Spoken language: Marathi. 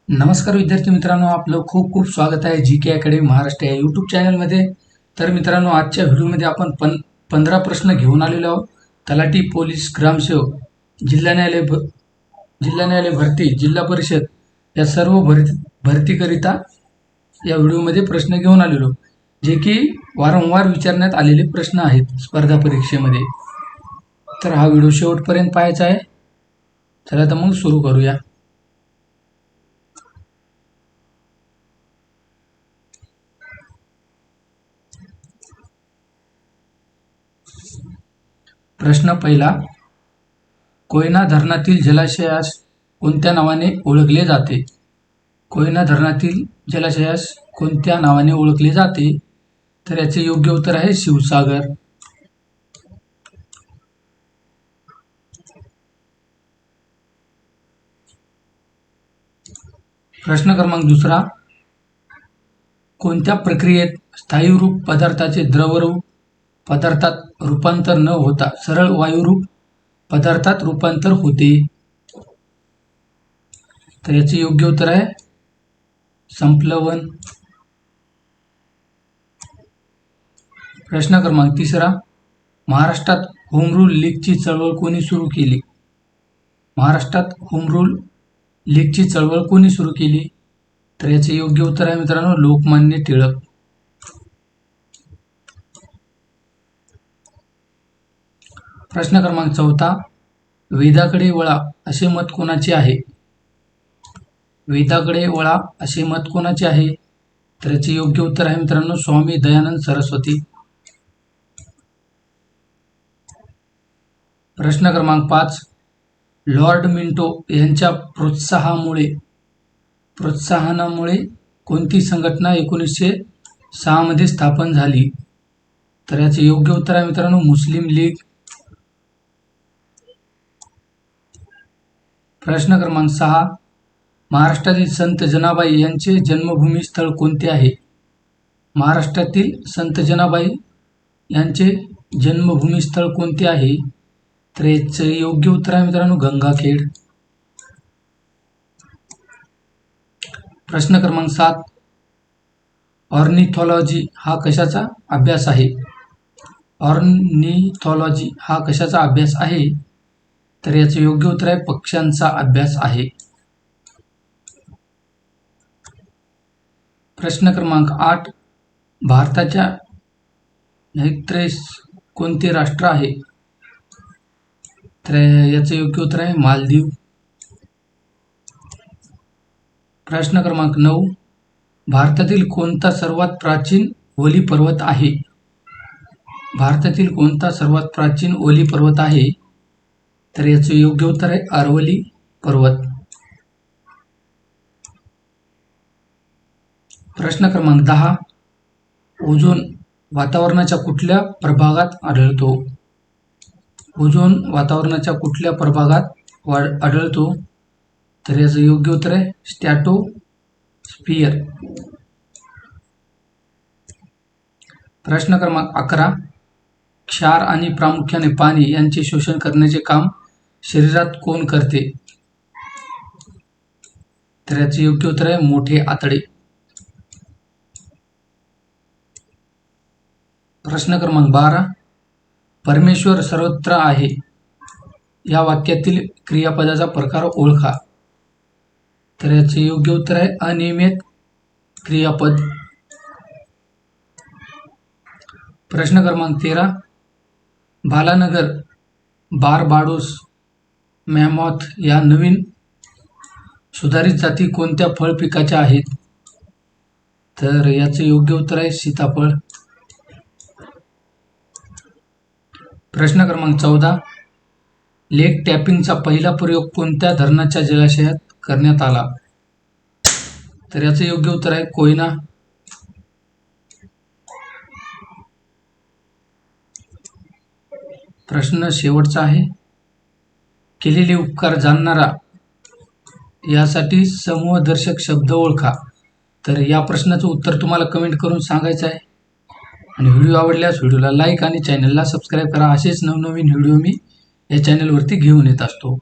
नमस्कार विद्यार्थी मित्रांनो, आपलं खूप खूप स्वागत आहे जी के अकॅडमी महाराष्ट्र या यूट्यूब चॅनलमध्ये. तर मित्रांनो, आजच्या व्हिडिओमध्ये आपण 15 प्रश्न घेऊन आलेलो आहोत. तलाठी, पोलीस, ग्रामसेवक, जिल्हा न्यायालय भरती, जिल्हा परिषद या सर्व भरतीकरिता या व्हिडिओमध्ये प्रश्न घेऊन आलेलो, जे की वारंवार विचारण्यात आलेले प्रश्न आहेत स्पर्धा परीक्षेमध्ये. तर हा व्हिडिओ शेवटपर्यंत पाहायचा आहे. चला तर मग सुरू करूया. प्रश्न पहिला, कोयना धरणातील जलाशयास कोणत्या नावाने ओळखले जाते? कोयना धरणातील जलाशयास कोणत्या नावाने ओळखले जाते? तर याचे योग्य उत्तर आहे शिवसागर. प्रश्न क्रमांक दुसरा, कोणत्या प्रक्रियेत स्थायीरूप पदार्थाचे द्रवरूप पदार्थात रूपांतर न होता सरळ वायुरूप पदार्थात रूपांतर होते? तर याचे योग्य उत्तर आहे संप्लवन. प्रश्न क्रमांक तिसरा, महाराष्ट्रात होम रूल लीगची चळवळ कोणी सुरू केली? महाराष्ट्रात होम रूल लीगची चळवळ कोणी सुरू केली? तर याचे योग्य उत्तर आहे मित्रांनो लोकमान्य टिळक. प्रश्न क्रमांक चौथा, वेदाकडे वळा असे मत कोणाचे आहे? वेदाकडे वळा असे मत कोणाचे आहे? तर याचे योग्य उत्तर आहे मित्रांनो स्वामी दयानंद सरस्वती. प्रश्न क्रमांक 5, लॉर्ड मिंटो यांच्या प्रोत्साहनामुळे कोणती संघटना 1906 मध्ये स्थापन झाली? तर याचे योग्य उत्तर आहे मित्रांनो मुस्लिम लीग. प्रश्न क्रमांक 6, महाराष्ट्रातील संत जनाबाई यांचे जन्मभूमी स्थळ कोणते आहे? महाराष्ट्रातील संत जनाबाई यांचे जन्मभूमी स्थळ कोणते आहे? तर याचे योग्य उत्तर आहे मित्रांनो गंगाखेड. प्रश्न क्रमांक 7, ऑर्निथॉलॉजी हा कशाचा अभ्यास आहे? ऑर्निथॉलॉजी हा कशाचा अभ्यास आहे? तर याचे योग्य उत्तर आहे पक्ष्यांचा अभ्यास आहे. प्रश्न क्रमांक 8, भारताच्या नैऋत्येस कोणते राष्ट्र आहे? तर याचे योग्य उत्तर आहे मालदीव. प्रश्न क्रमांक 9, भारतातील कोणता सर्वात प्राचीन ओली पर्वत आहे? भारतातील कोणता सर्वात प्राचीन ओली पर्वत आहे? तर याचे योग्य उत्तर आहे अरवली पर्वत. प्रश्न क्रमांक 10, ओझोन वातावरणाच्या कुठल्या प्रभागात आढळतो? ओझोन वातावरणाच्या कुठल्या प्रभागात आढळतो? तर याचं योग्य उत्तर आहे स्ट्रॅटोस्फियर. प्रश्न क्रमांक 11, क्षार आणि प्रामुख्याने पाणी यांचे शोषण करण्याचे काम शरीरात कोण करते? तर याचे योग्य उत्तर आहे मोठे आतडे. प्रश्न क्रमांक 12, परमेश्वर सर्वत्र आहे या वाक्यातील क्रियापदाचा प्रकार ओळखा. तर याचे योग्य उत्तर आहे अनियमित क्रियापद. प्रश्न क्रमांक 13, बालानगर, बारबाडोस, मॅमॉथ या नवीन सुधारित जाती कोणत्या फळ पिकाच्या आहेत? तर याचे योग्य उत्तर आहे सीताफळ. प्रश्न क्रमांक 14, लेग टॅपिंगचा पहिला प्रयोग कोणत्या धरणाच्या जलाशयात करण्यात आला? तर याचे योग्य उत्तर आहे कोयना. प्रश्न शेवटचा आहे, केलेले उपकार जाणणारा यासाठी समूहदर्शक शब्द ओळखा. तर या प्रश्नाचं उत्तर तुम्हाला कमेंट करून सांगायचं आहे. आणि व्हिडिओ आवडल्यास व्हिडिओला लाईक आणि चॅनलला सबस्क्राईब करा. असेच नवनवीन व्हिडिओ मी या चॅनलवरती घेऊन येत असतो.